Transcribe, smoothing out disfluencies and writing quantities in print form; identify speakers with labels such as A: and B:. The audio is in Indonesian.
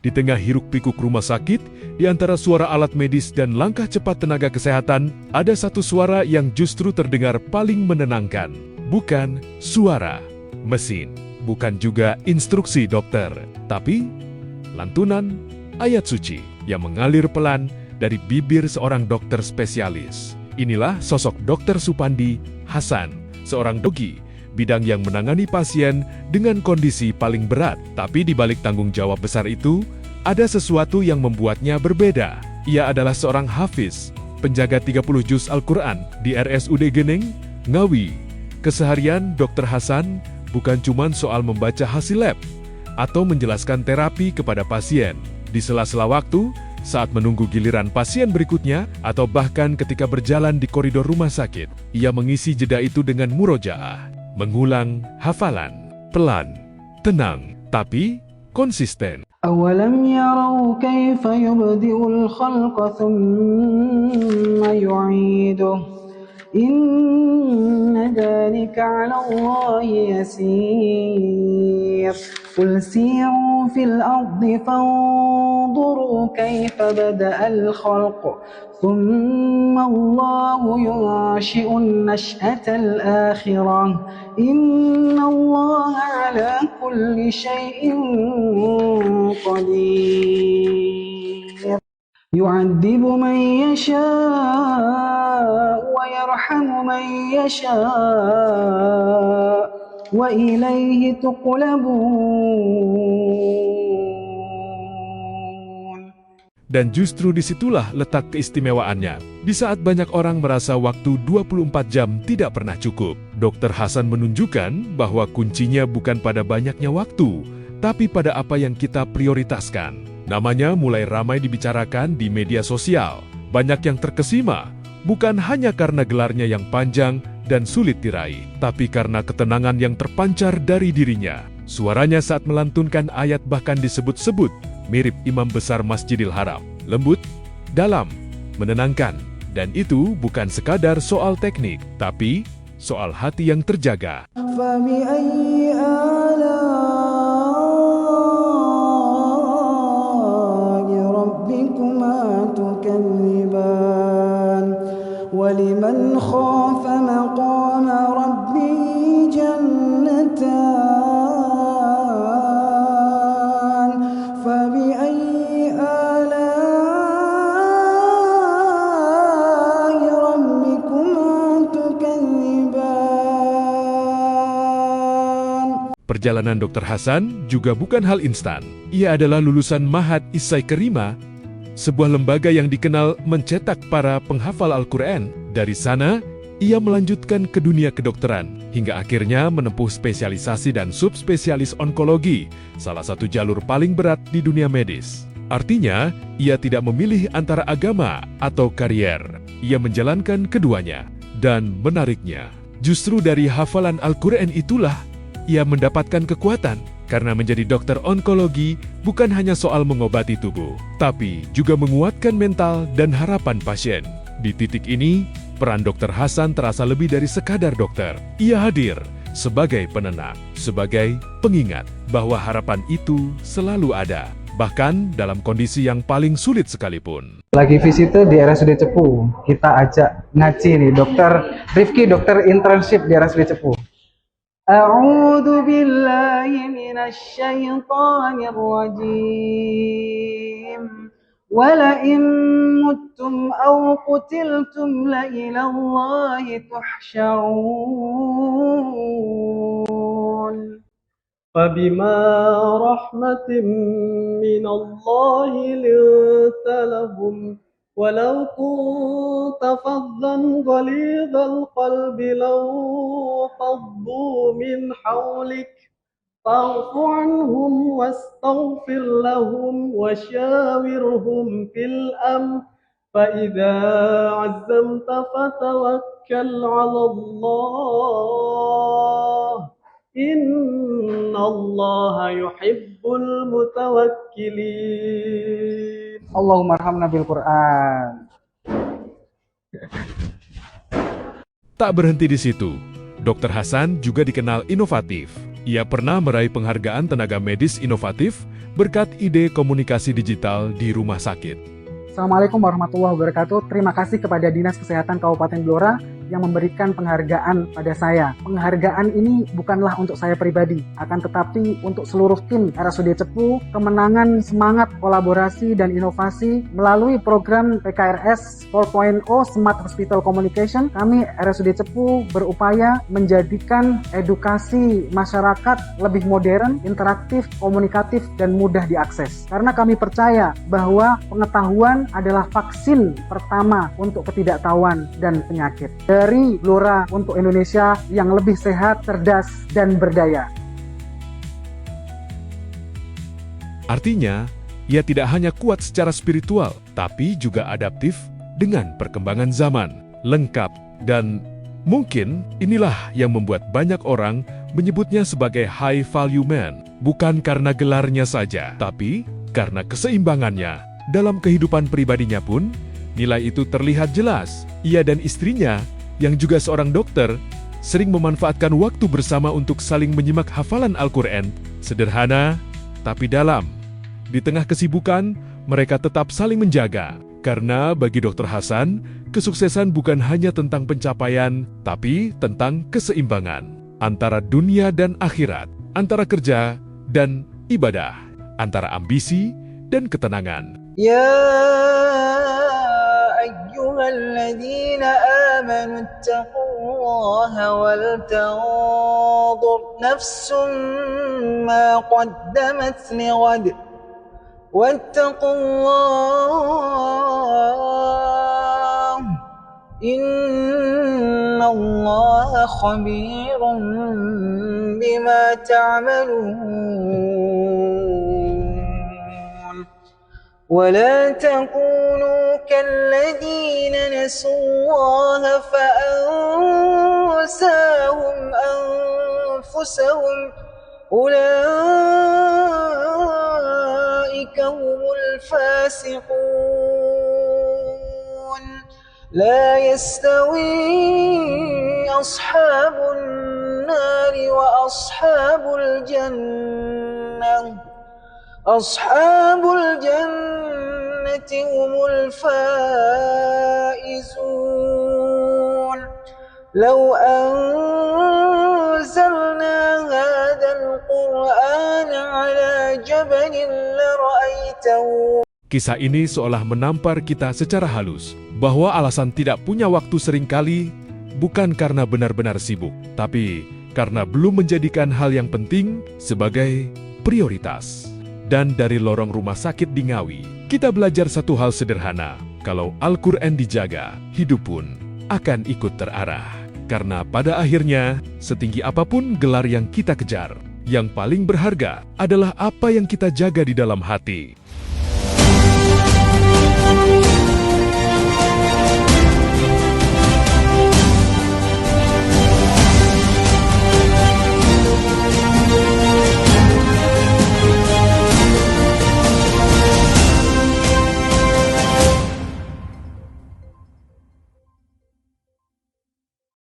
A: Di tengah hiruk-pikuk rumah sakit, di antara suara alat medis dan langkah cepat tenaga kesehatan, ada satu suara yang justru terdengar paling menenangkan. Bukan suara mesin, bukan juga instruksi dokter, tapi lantunan ayat suci yang mengalir pelan dari bibir seorang dokter spesialis. Inilah sosok Dr. Supandi Hasan, seorang dogi, bidang yang menangani pasien dengan kondisi paling berat. Tapi di balik tanggung jawab besar itu, ada sesuatu yang membuatnya berbeda. Ia adalah seorang hafiz, penjaga 30 juz Al-Quran di RSUD Geneng, Ngawi. Keseharian Dr. Hasan bukan cuma soal membaca hasil lab atau menjelaskan terapi kepada pasien. Di sela-sela waktu, saat menunggu giliran pasien berikutnya, atau bahkan ketika berjalan di koridor rumah sakit, ia mengisi jeda itu dengan murojaah, mengulang hafalan, pelan, tenang, tapi konsisten.
B: أَوَلَمْ يَرَوْا كَيْفَ يُبْدِئُ الْخَلْقَ ثُمَّ يُعِيدُهُ إِنَّ ذَلِكَ عَلَى اللَّهِ يَسِيرٌ قُلْ سِيرُوا فِي الْأَرْضِ فَانظُرُوا كَيْفَ بَدَأَ الْخَلْقَ ثُمَّ اللَّهُ يُنشِئُ النَّشْأَةَ الْآخِرَةَ إِنَّ اللَّهَ عَلَى كُلِّ شَيْءٍ قدير يعذب من يشاء ويرحم من يشاء وإليه تقلبون.
A: Dan justru disitulah letak keistimewaannya. Di saat banyak orang merasa waktu 24 jam tidak pernah cukup, Dr. Hasan menunjukkan bahwa kuncinya bukan pada banyaknya waktu, tapi pada apa yang kita prioritaskan. Namanya mulai ramai dibicarakan di media sosial. Banyak yang terkesima, bukan hanya karena gelarnya yang panjang dan sulit diraih, tapi karena ketenangan yang terpancar dari dirinya. Suaranya saat melantunkan ayat bahkan disebut-sebut mirip imam besar Masjidil Haram. Lembut, dalam, menenangkan. Dan itu bukan sekadar soal teknik, tapi soal hati yang terjaga.
B: وَلِمَنْ خَافَ مَقَامَ رَبِّهِ جَنَّتَانِ فَبِأَيِّ آلَاءِ رَبِّكُمَا تُكَذِّبَانِ.
A: Perjalanan Dr. Hasan juga bukan hal instan. Ia adalah lulusan Ma'had Isai Kerima, sebuah lembaga yang dikenal mencetak para penghafal Al-Quran. Dari sana, ia melanjutkan ke dunia kedokteran, hingga akhirnya menempuh spesialisasi dan subspesialis onkologi, salah satu jalur paling berat di dunia medis. Artinya, ia tidak memilih antara agama atau karier. Ia menjalankan keduanya. Dan menariknya, justru dari hafalan Al-Quran itulah, ia mendapatkan kekuatan. Karena menjadi dokter onkologi bukan hanya soal mengobati tubuh, tapi juga menguatkan mental dan harapan pasien. Di titik ini, peran Dr. Hasan terasa lebih dari sekadar dokter. Ia hadir sebagai penenang, sebagai pengingat bahwa harapan itu selalu ada, bahkan dalam kondisi yang paling sulit sekalipun.
C: Lagi visite di RSUD Cepu, kita ajak ngaji nih, Dokter Rifki, dokter internship di RSUD Cepu.
B: أعوذ بالله من الشيطان الرجيم ولئن متم أو قتلتم لإلى الله تحشرون
D: فبما رحمة من الله لنت لهم ولو كنت فظا غليظ القلب لانفضوا من حولك فاعف عنهم واستغفر لهم وشاورهم في الأمر فإذا عزمت فتوكل على الله إن الله يحب المتوكلين.
C: Allahumma arhamna bil Quran.
A: Tak berhenti di situ, Dr. Hasan juga dikenal inovatif. Ia pernah meraih penghargaan tenaga medis inovatif berkat ide komunikasi digital di rumah sakit.
C: Assalamualaikum warahmatullahi wabarakatuh. Terima kasih kepada Dinas Kesehatan Kabupaten Blora yang memberikan penghargaan pada saya. Penghargaan ini bukanlah untuk saya pribadi, akan tetapi untuk seluruh tim RSUD Cepu, kemenangan semangat kolaborasi dan inovasi melalui program PKRS 4.0 Smart Hospital Communication. Kami RSUD Cepu berupaya menjadikan edukasi masyarakat lebih modern, interaktif, komunikatif, dan mudah diakses. Karena kami percaya bahwa pengetahuan adalah vaksin pertama untuk ketidaktahuan dan penyakit. Dari Blora untuk Indonesia yang lebih sehat, cerdas, dan berdaya.
A: Artinya, ia tidak hanya kuat secara spiritual, tapi juga adaptif dengan perkembangan zaman, lengkap, dan mungkin inilah yang membuat banyak orang menyebutnya sebagai high value man, bukan karena gelarnya saja, tapi karena keseimbangannya. Dalam kehidupan pribadinya pun, nilai itu terlihat jelas. Ia dan istrinya, yang juga seorang dokter, sering memanfaatkan waktu bersama untuk saling menyimak hafalan Al-Quran, sederhana tapi dalam. Di tengah kesibukan, mereka tetap saling menjaga. Karena bagi Dr. Hasan, kesuksesan bukan hanya tentang pencapaian, tapi tentang keseimbangan. Antara dunia dan akhirat, antara kerja dan ibadah, antara ambisi dan ketenangan.
B: يا أيها الذين آمنوا اتقوا الله ولتنظر نفس ما قدمت لغد واتقوا الله إن الله خبير بما تعملون ولا تكونوا كالذين نسوا الله فأنساهم أنفسهم أولئك هم الفاسقون لا يستوي أصحاب النار وأصحاب الجنة أصحاب الجنة هم الفائزون لو أنزلنا هذا القرآن على جبل لرأيته.
A: Kisah ini seolah menampar kita secara halus, bahwa alasan tidak punya waktu seringkali bukan karena benar-benar sibuk, tapi karena belum menjadikan hal yang penting sebagai prioritas. Dan dari lorong rumah sakit di Ngawi, kita belajar satu hal sederhana. Kalau Al-Quran dijaga, hidup pun akan ikut terarah. Karena pada akhirnya, setinggi apapun gelar yang kita kejar, yang paling berharga adalah apa yang kita jaga di dalam hati.